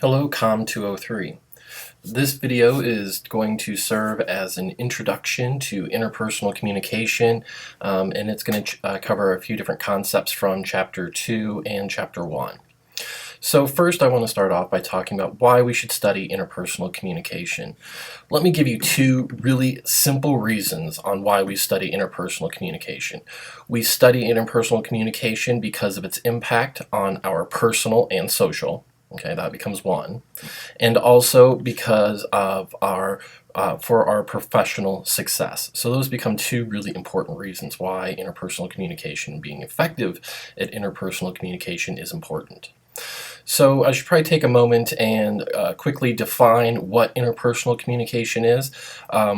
Hello, COMM 203. This video is going to serve as an introduction to interpersonal communication, and it's going to cover a few different concepts from Chapter 2 and Chapter 1. So first I want to start off by talking about why we should study interpersonal communication. Let me give you two really simple reasons on why we study interpersonal communication. We study interpersonal communication because of its impact on our personal and social. Okay, that becomes one. And also because of for our professional success. So those become two really important reasons why interpersonal communication, being effective at interpersonal communication, is important. So I should probably take a moment and quickly define what interpersonal communication is.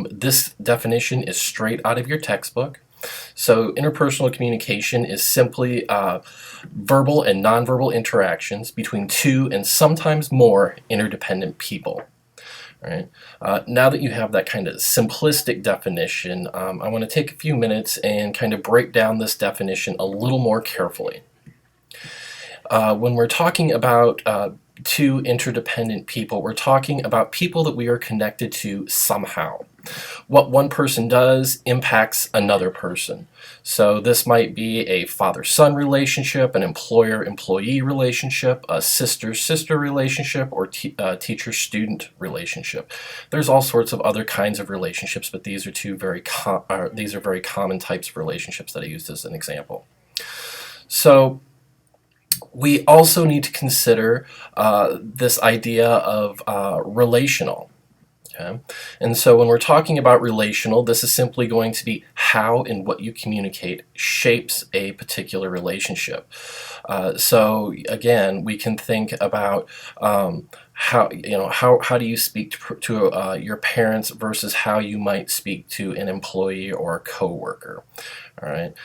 This definition is straight out of your textbook. So interpersonal communication is simply verbal and nonverbal interactions between two and sometimes more interdependent people. Right. Now that you have that kind of simplistic definition, I want to take a few minutes and kind of break down this definition a little more carefully. When we're talking about two interdependent people, we're talking about people that we are connected to somehow. What one person does impacts another person. So this might be a father-son relationship, an employer-employee relationship, a sister-sister relationship, or teacher-student relationship. There's all sorts of other kinds of relationships, but these are very common types of relationships that I used as an example. So we also need to consider this idea of relational. Okay? And so when we're talking about relational, this is simply going to be how and what you communicate shapes a particular relationship. So again, we can think about how do you speak to your parents versus how you might speak to an employee or a coworker. All right.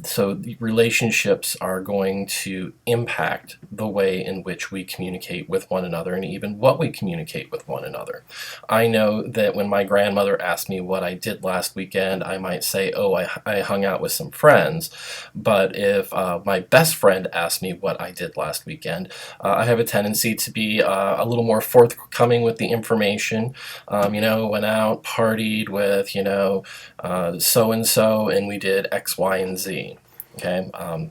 So the relationships are going to impact the way in which we communicate with one another and even what we communicate with one another. I know that when my grandmother asked me what I did last weekend, I might say, oh, I hung out with some friends. But if my best friend asked me what I did last weekend, I have a tendency to be a little more forthcoming with the information. Went out, partied with, so-and-so, and we did X, Y, and Z. Okay.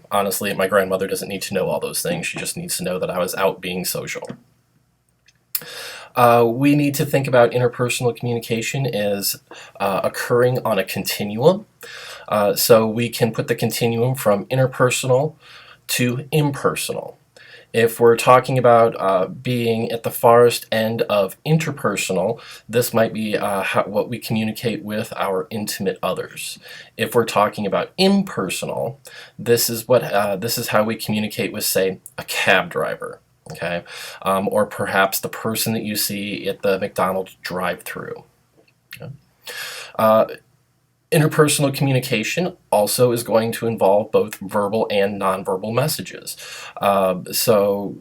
Honestly, my grandmother doesn't need to know all those things. She just needs to know that I was out being social. We need to think about interpersonal communication as occurring on a continuum. So we can put the continuum from interpersonal to impersonal. If we're talking about being at the farthest end of interpersonal, this might be what we communicate with our intimate others. If we're talking about impersonal, this is how we communicate with, say, a cab driver, okay, or perhaps the person that you see at the McDonald's drive-thru. Okay. Interpersonal communication also is going to involve both verbal and nonverbal messages. So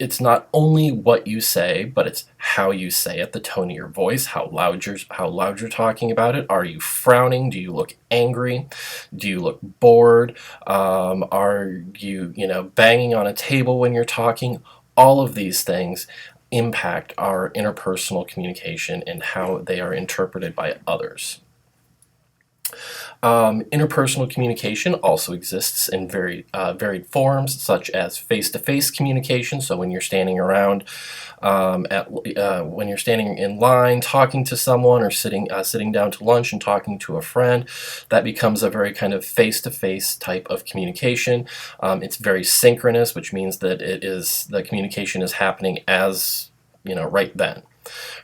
it's not only what you say, but it's how you say it, the tone of your voice, how loud you're talking about it. Are you frowning? Do you look angry? Do you look bored? Are you banging on a table when you're talking? All of these things impact our interpersonal communication and how they are interpreted by others. Interpersonal communication also exists in very varied forms, such as face-to-face communication. So when you're standing around, when you're standing in line talking to someone, or sitting down to lunch and talking to a friend, that becomes a very kind of face-to-face type of communication. It's very synchronous, which means that the communication is happening as right then.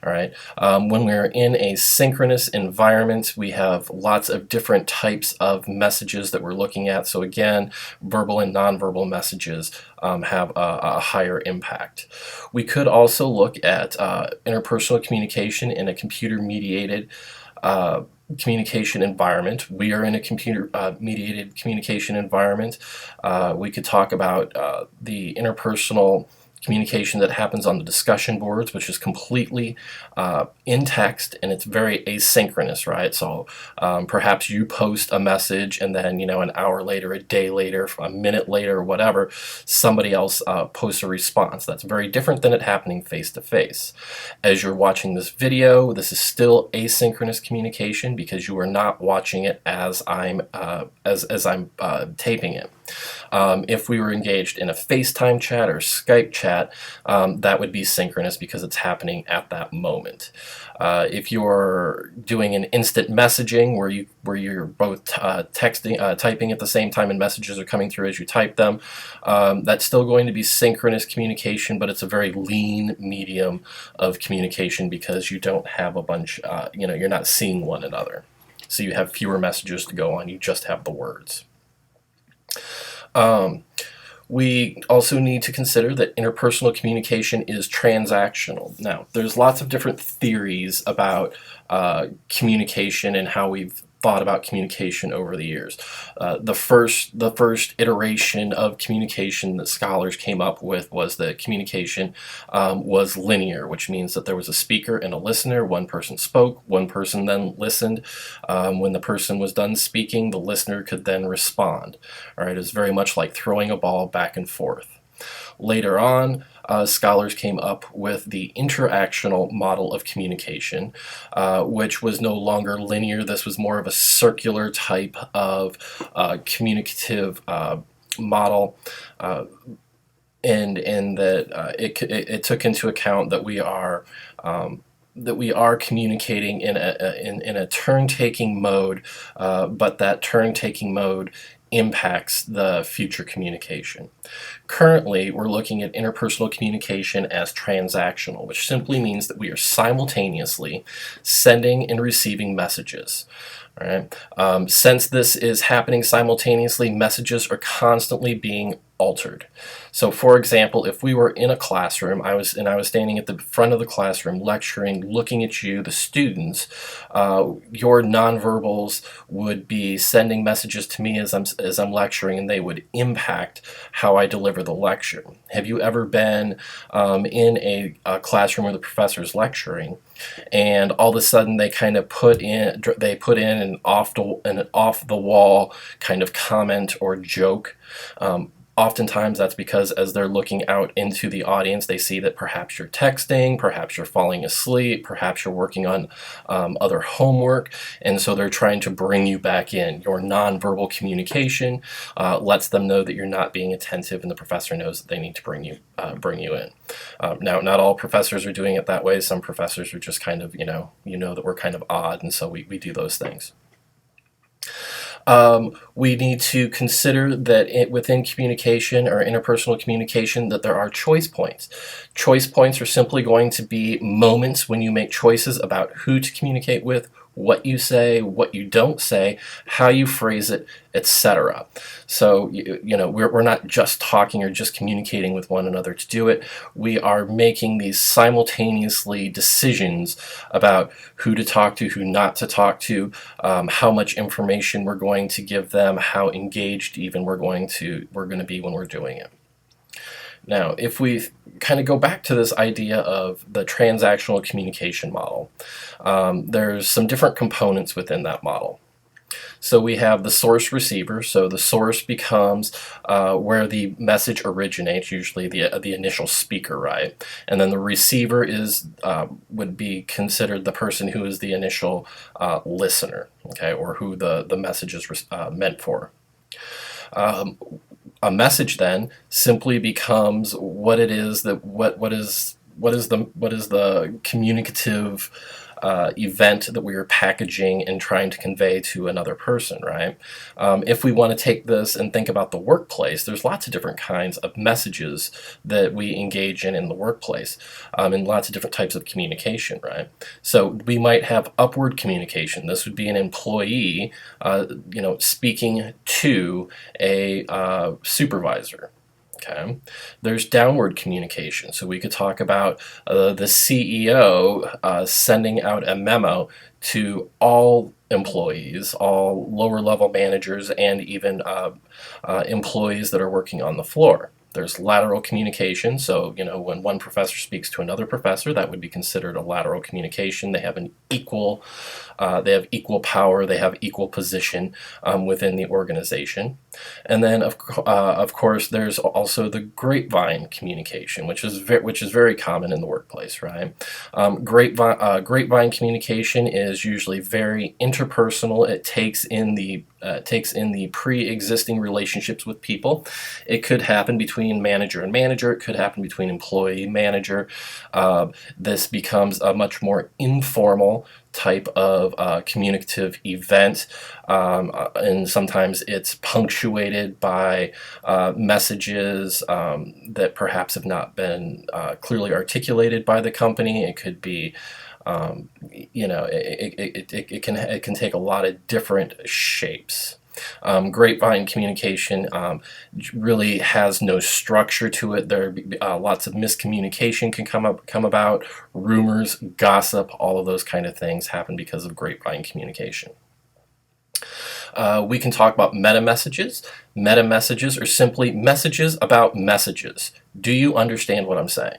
All right. When we're in a synchronous environment, we have lots of different types of messages that we're looking at. So again, verbal and nonverbal messages have a higher impact. We could also look at interpersonal communication in a computer-mediated communication environment. We are in a computer-mediated communication environment. We could talk about the interpersonal communication that happens on the discussion boards, which is completely in text, and it's very asynchronous, right? So perhaps you post a message, and then an hour later, a day later, a minute later, whatever, somebody else posts a response. That's very different than it happening face to face. As you're watching this video, this is still asynchronous communication because you are not watching it as I'm taping it. If we were engaged in a FaceTime chat or Skype chat, that would be synchronous because it's happening at that moment. If you're doing an instant messaging where you're both typing at the same time and messages are coming through as you type them, that's still going to be synchronous communication, but it's a very lean medium of communication because you don't have a bunch, you're not seeing one another. So you have fewer messages to go on, you just have the words. We also need to consider that interpersonal communication is transactional. Now, there's lots of different theories about communication and how we've thought about communication over the years. The first iteration of communication that scholars came up with was that communication was linear, which means that there was a speaker and a listener. One person spoke, one person then listened. When the person was done speaking, the listener could then respond. All right, it's very much like throwing a ball back and forth. Later on, scholars came up with the interactional model of communication, which was no longer linear. This was more of a circular type of communicative model, and that it took into account that we are communicating in a turn-taking mode, but that turn-taking mode impacts the future communication. Currently, we're looking at interpersonal communication as transactional, which simply means that we are simultaneously sending and receiving messages. All right. Since this is happening simultaneously, messages are constantly being altered. So, for example, if we were in a classroom, I was standing at the front of the classroom lecturing, looking at you, the students, your nonverbals would be sending messages to me as I'm lecturing, and they would impact how I deliver the lecture. Have you ever been in a classroom where the professor is lecturing, and all of a sudden they kind of put in an off the wall kind of comment or joke? Oftentimes that's because as they're looking out into the audience, they see that perhaps you're texting, perhaps you're falling asleep, perhaps you're working on other homework, and so they're trying to bring you back in. Your nonverbal communication lets them know that you're not being attentive, and the professor knows that they need to bring you in. Now, not all professors are doing it that way. Some professors are just kind of, that we're kind of odd, and so we do those things. We need to consider that within communication or interpersonal communication that there are choice points. Choice points are simply going to be moments when you make choices about who to communicate with, what you say, what you don't say, how you phrase it, etc. So, we're not just talking or just communicating with one another to do it. We are making these simultaneously decisions about who to talk to, who not to talk to, how much information we're going to give them, how engaged even we're going to be when we're doing it. Now, if we kind of go back to this idea of the transactional communication model, there's some different components within that model. So we have the source receiver. So the source becomes where the message originates, usually the initial speaker, right? And then the receiver would be considered the person who is the initial listener, okay, or who the message is meant for. A message then simply becomes what it is that what is the communicative event that we are packaging and trying to convey to another person, right? If we want to take this and think about the workplace, there's lots of different kinds of messages that we engage in the workplace, and lots of different types of communication, right? So we might have upward communication. This would be an employee, speaking to a supervisor. Okay. There's downward communication. So we could talk about the CEO sending out a memo to all employees, all lower level managers, and even employees that are working on the floor. There's lateral communication, so when one professor speaks to another professor, that would be considered a lateral communication. They have equal power, they have equal position within the organization. And then of course there's also the grapevine communication, which is very common in the workplace, right? Grapevine communication is usually very interpersonal. It takes in the pre-existing relationships with people. It could happen between manager and manager. It could happen between employee manager. This becomes a much more informal type of communicative event, and sometimes it's punctuated by messages that perhaps have not been clearly articulated by the company. It could be it can take a lot of different shapes. Grapevine communication really has no structure to it. There lots of miscommunication can come about. Rumors, gossip, all of those kind of things happen because of grapevine communication. We can talk about meta messages. Meta messages are simply messages about messages. Do you understand what I'm saying?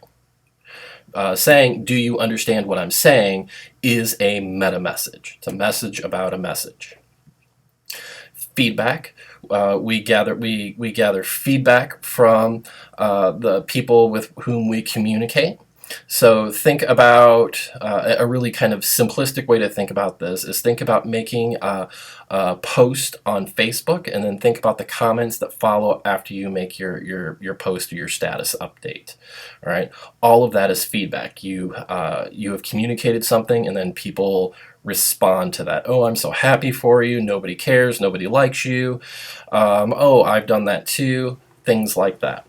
Saying, do you understand what I'm saying, is a meta message. It's a message about a message. Feedback. We gather feedback from the people with whom we communicate. So think about a really kind of simplistic way to think about this is think about making a post on Facebook, and then think about the comments that follow after you make your post or your status update. All right, all of that is feedback. You have communicated something, and then people respond to that. Oh, I'm so happy for you. Nobody cares. Nobody likes you. Oh, I've done that too. Things like that.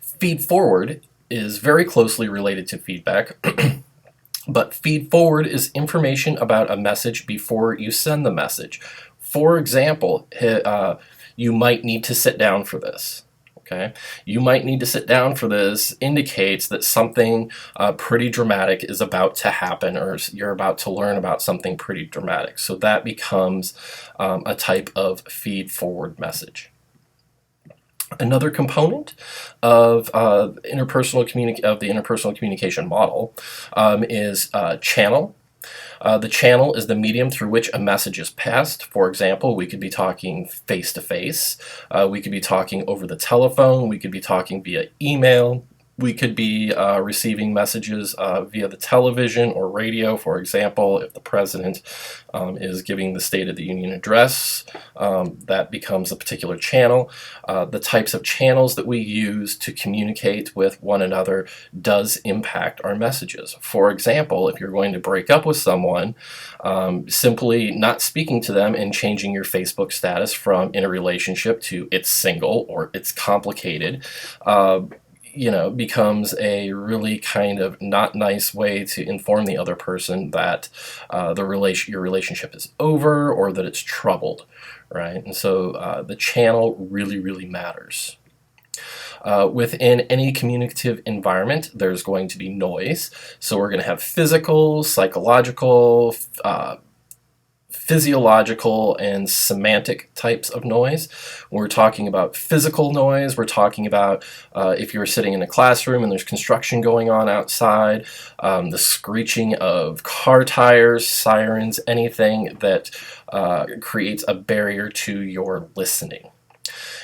Feed forward is very closely related to feedback, but feed forward is information about a message before you send the message. For example, you might need to sit down for this. Okay, you might need to sit down for this indicates that something pretty dramatic is about to happen, or you're about to learn about something pretty dramatic. So that becomes a type of feed forward message. Another component of the interpersonal communication model is channel. The channel is the medium through which a message is passed. For example, we could be talking face-to-face. We could be talking over the telephone. We could be talking via email. We could be receiving messages via the television or radio. For example, if the president is giving the State of the Union address, that becomes a particular channel. The types of channels that we use to communicate with one another does impact our messages. For example, if you're going to break up with someone, simply not speaking to them and changing your Facebook status from in a relationship to it's single or it's complicated, becomes a really kind of not nice way to inform the other person that your relationship is over or that it's troubled, right? And so the channel really matters. Within any communicative environment, there's going to be noise. So we're going to have physical, psychological, physiological, and semantic types of noise. When we're talking about physical noise, we're talking about if you're sitting in a classroom and there's construction going on outside, the screeching of car tires, sirens, anything that creates a barrier to your listening.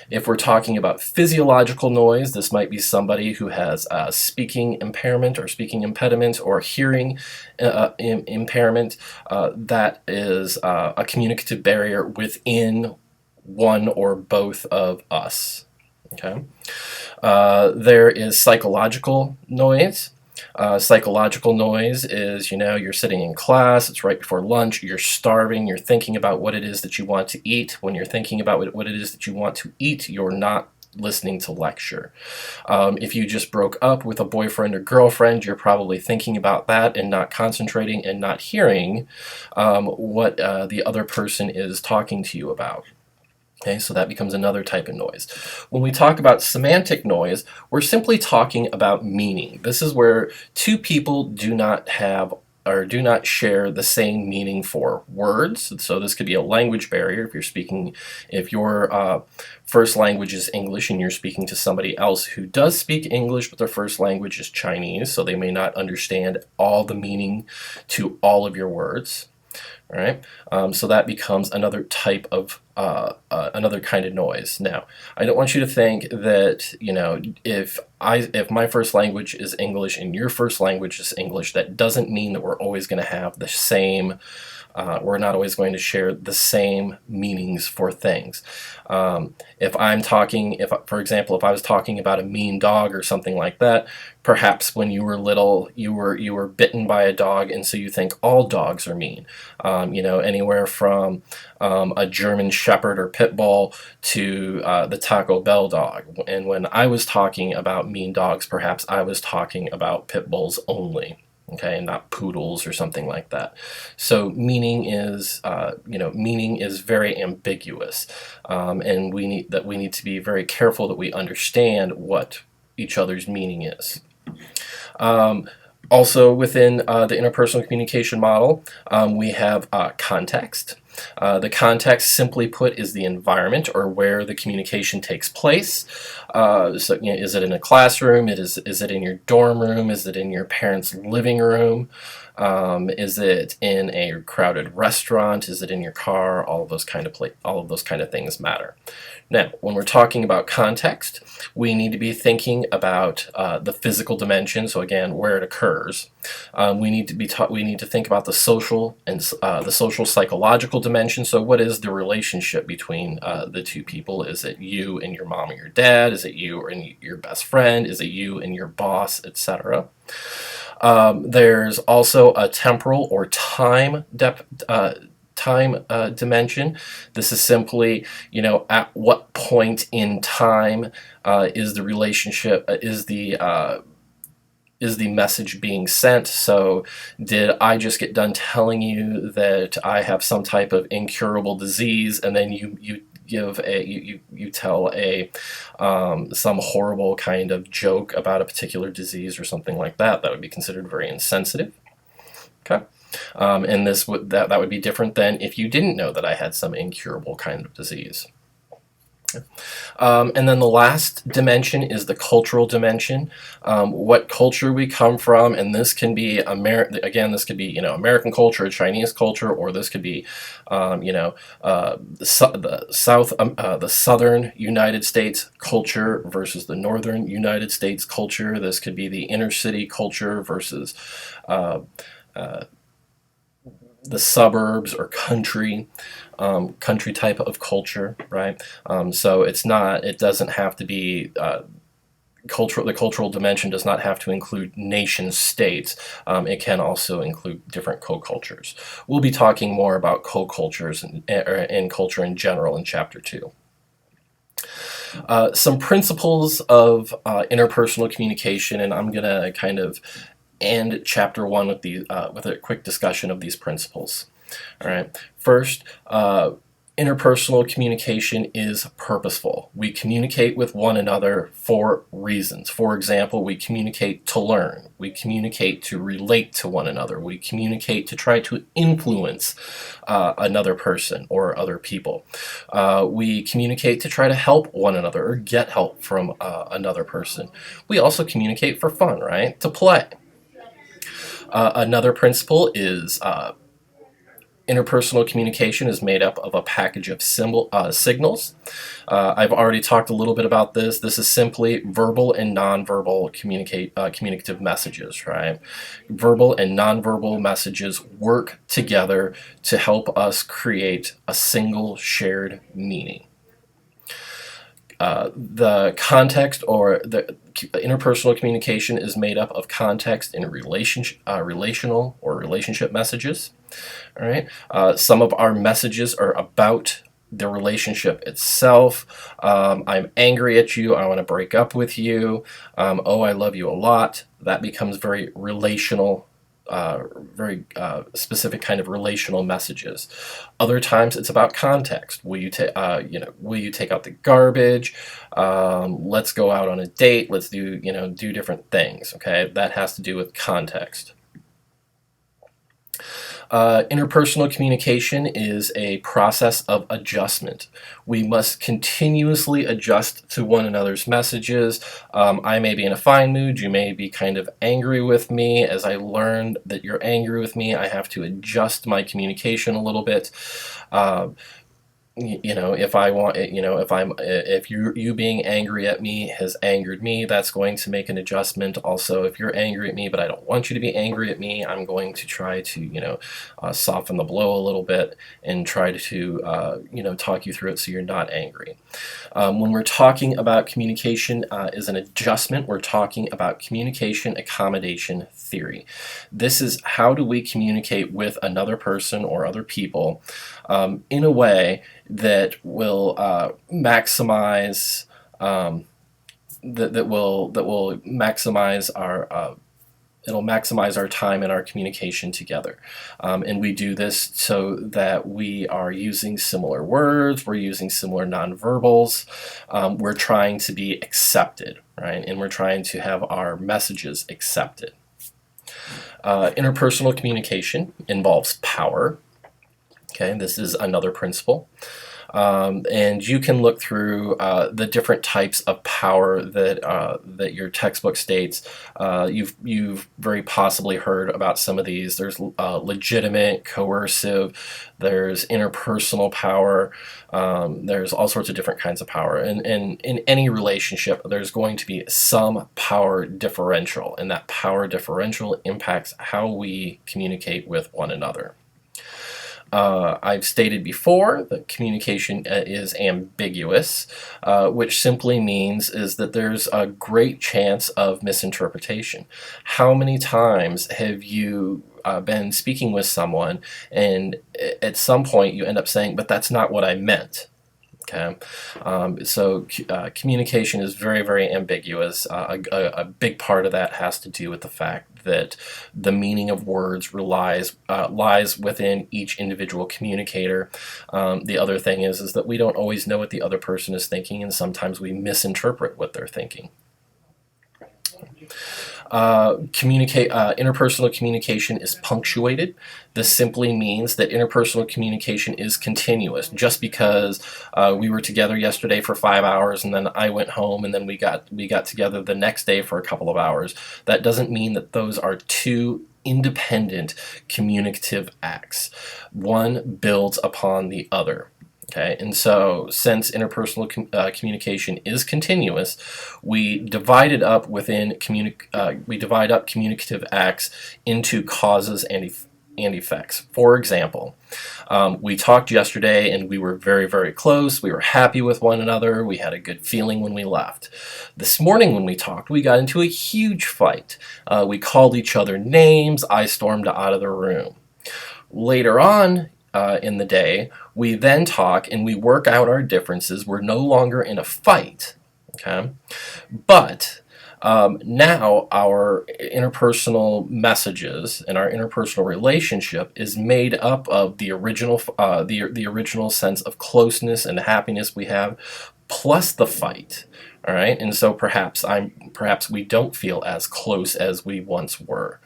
If we're talking about physiological noise, this might be somebody who has a speaking impairment or speaking impediment or hearing impairment. That is a communicative barrier within one or both of us. Okay. There is psychological noise. Psychological noise is, you're sitting in class, it's right before lunch, you're starving, you're thinking about what it is that you want to eat. When you're thinking about what it is that you want to eat, you're not listening to lecture. If you just broke up with a boyfriend or girlfriend, you're probably thinking about that and not concentrating and not hearing what the other person is talking to you about. Okay, so that becomes another type of noise. When we talk about semantic noise, we're simply talking about meaning. This is where two people do not have do not share the same meaning for words. So this could be a language barrier if your first language is English and you're speaking to somebody else who does speak English but their first language is Chinese, so they may not understand all the meaning to all of your words. All right, so that becomes another type of another kind of noise. Now, I don't want you to think that, you know, if my first language is English and your first language is English, that doesn't mean that we're always going to have the same. We're not always going to share the same meanings for things. For example, if I was talking about a mean dog or something like that, perhaps when you were little, you were bitten by a dog, and so you think all dogs are mean. You know, anywhere from a German Shepherd or Pit Bull to the Taco Bell dog. And when I was talking about mean dogs, perhaps I was talking about Pit Bulls only. Okay, and not poodles or something like that. So meaning is, meaning is very ambiguous, and we need to be very careful that we understand what each other's meaning is. Also within the interpersonal communication model, we have context. The context, simply put, is the environment or where the communication takes place. So, you know, is it in a classroom? Is it in your dorm room? Is it in your parents' living room? Is it in a crowded restaurant? Is it in your car? All of those kind of things matter. Now, when we're talking about context, we need to be thinking about the physical dimension. So again, where it occurs. We need to think about the social and the social psychological dimension. So what is the relationship between the two people? Is it you and your mom or your dad? Is it you and your best friend? Is it you and your boss, etc.? There's also a temporal or time dimension. This is simply, you know, at what point in time is the relationship, is the message being sent? So did I just get done telling you that I have some type of incurable disease, and then you tell some horrible kind of joke about a particular disease or something like that? That would be considered very insensitive. Okay. And that would be different than if you didn't know that I had some incurable kind of disease. And then the last dimension is the cultural dimension. What culture we come from, and this can be this could be, you know, American culture, or Chinese culture, or this could be, the southern United States culture versus the northern United States culture. This could be the inner city culture versus the suburbs or country type of culture, right? So it doesn't have to be the cultural dimension does not have to include nation states. It can also include different co-cultures. We'll be talking more about co-cultures and culture in general in Chapter 2. Some principles of interpersonal communication, and I'm going to kind of end Chapter 1 with a quick discussion of these principles. All right. First, interpersonal communication is purposeful. We communicate with one another for reasons. For example, we communicate to learn. We communicate to relate to one another. We communicate to try to influence another person or other people. We communicate to try to help one another or get help from another person. We also communicate for fun, right? To play. Another principle is interpersonal communication is made up of a package of signals. I've already talked a little bit about this. This is simply verbal and nonverbal communicative messages, right? Verbal and nonverbal messages work together to help us create a single shared meaning. The context or the interpersonal communication is made up of context and relational or relationship messages. All right. Some of our messages are about the relationship itself. I'm angry at you. I want to break up with you. Oh, I love you a lot. That becomes very relational. Very specific kind of relational messages. Other times it's about context. Will you take out the garbage? Let's go out on a date. Let's do different things. Okay, that has to do with context. Interpersonal communication is a process of adjustment. We must continuously adjust to one another's messages. I may be in a fine mood, you may be kind of angry with me. As I learn that you're angry with me, I have to adjust my communication a little bit. If I want, if you being angry at me has angered me, that's going to make an adjustment. Also, if you're angry at me, but I don't want you to be angry at me, I'm going to try to, soften the blow a little bit and try to, talk you through it so you're not angry. When we're talking about communication as an adjustment, we're talking about communication accommodation theory. This is how do we communicate with another person or other people in a way that will maximize that will maximize our it'll maximize our time and our communication together. And we do this so that we are using similar words, we're using similar nonverbals, we're trying to be accepted, right? And we're trying to have our messages accepted. Interpersonal communication involves power. Okay, this is another principle. And you can look through the different types of power that your textbook states. You've very possibly heard about some of these. There's legitimate, coercive, there's interpersonal power, there's all sorts of different kinds of power. And in any relationship, there's going to be some power differential, and that power differential impacts how we communicate with one another. I've stated before that communication is ambiguous, which simply means is that there's a great chance of misinterpretation. How many times have you been speaking with someone and at some point you end up saying, but that's not what I meant? Okay, so communication is very, very ambiguous. A big part of that has to do with the fact that the meaning of words lies within each individual communicator. The other thing is that we don't always know what the other person is thinking, and sometimes we misinterpret what they're thinking. Interpersonal communication is punctuated. This simply means that interpersonal communication is continuous. Just because we were together yesterday for 5 hours and then I went home and then we got together the next day for a couple of hours, that doesn't mean that those are two independent communicative acts. One builds upon the other. Okay, and so since interpersonal communication is continuous, we divide up communicative acts into causes and effects. For example, we talked yesterday and we were very, very close. We were happy with one another. We had a good feeling when we left. This morning when we talked, we got into a huge fight. We called each other names. I stormed out of the room. Later on in the day, we then talk and we work out our differences. We're no longer in a fight, okay? But now our interpersonal messages and our interpersonal relationship is made up of the original the original sense of closeness and happiness we have, plus the fight. All right, and so perhaps we don't feel as close as we once were.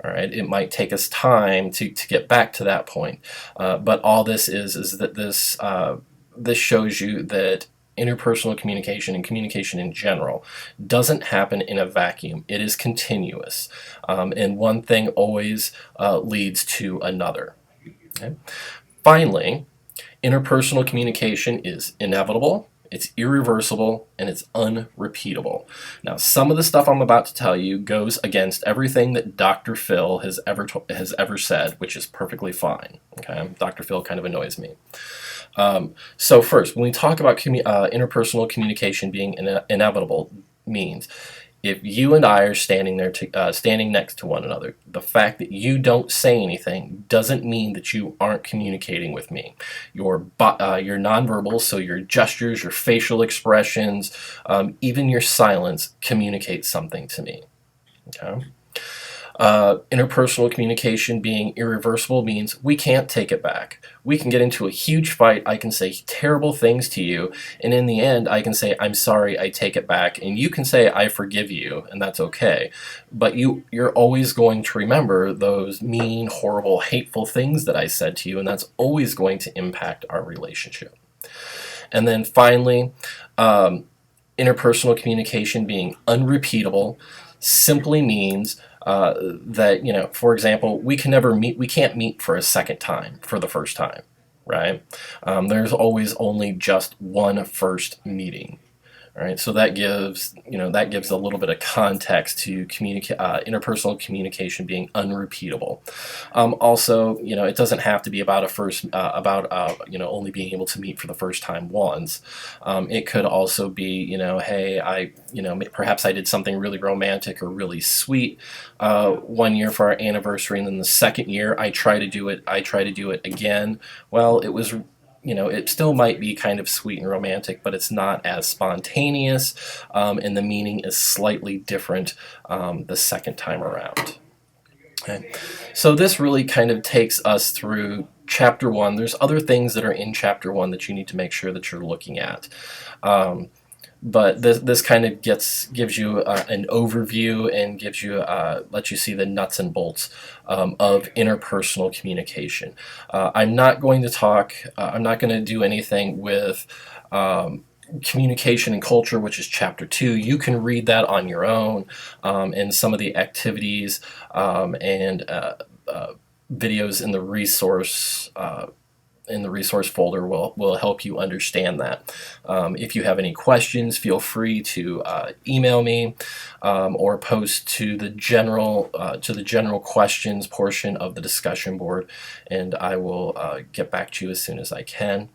All right, it might take us time to get back to that point, but all this is that this shows you that interpersonal communication and communication in general doesn't happen in a vacuum. It is continuous, and one thing always leads to another. Okay? Finally, interpersonal communication is inevitable, it's irreversible, and it's unrepeatable. Now, some of the stuff I'm about to tell you goes against everything that Dr. Phil has ever said, which is perfectly fine. Okay, Dr. Phil kind of annoys me. So first, when we talk about interpersonal communication being inevitable, means if you and I are standing there, standing next to one another, the fact that you don't say anything doesn't mean that you aren't communicating with me. Your nonverbals, so your gestures, your facial expressions, even your silence communicates something to me. Okay. Interpersonal communication being irreversible means we can't take it back. We can get into a huge fight, I can say terrible things to you, and in the end I can say, I'm sorry, I take it back, and you can say, I forgive you, and that's okay. But you're always going to remember those mean, horrible, hateful things that I said to you, and that's always going to impact our relationship. And then finally, interpersonal communication being unrepeatable simply means that, for example, we can't meet for a second time for the first time, right? There's always only just one first meeting. All right, so that gives a little bit of context to interpersonal communication being unrepeatable. Also, it doesn't have to be about only being able to meet for the first time once. It could also be, hey, perhaps I did something really romantic or really sweet 1 year for our anniversary, and then the second year I try to do it again. Well, it still might be kind of sweet and romantic, but it's not as spontaneous, and the meaning is slightly different the second time around. Okay. So this really kind of takes us through Chapter 1. There's other things that are in Chapter 1 that you need to make sure that you're looking at. But this kind of gives you an overview and lets you see the nuts and bolts of interpersonal communication. I'm not going to do anything with communication and culture, which is Chapter 2. You can read that on your own, and some of the activities and videos in the resource folder will help you understand that. If you have any questions, feel free to email me or post to the general questions portion of the discussion board, and I will get back to you as soon as I can.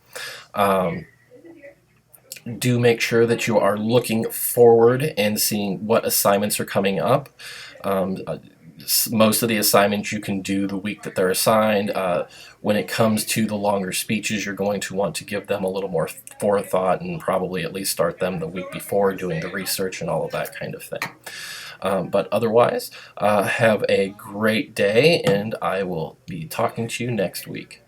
Do make sure that you are looking forward and seeing what assignments are coming up. Most of the assignments you can do the week that they're assigned. When it comes to the longer speeches, you're going to want to give them a little more forethought and probably at least start them the week before, doing the research and all of that kind of thing. But otherwise, have a great day, and I will be talking to you next week.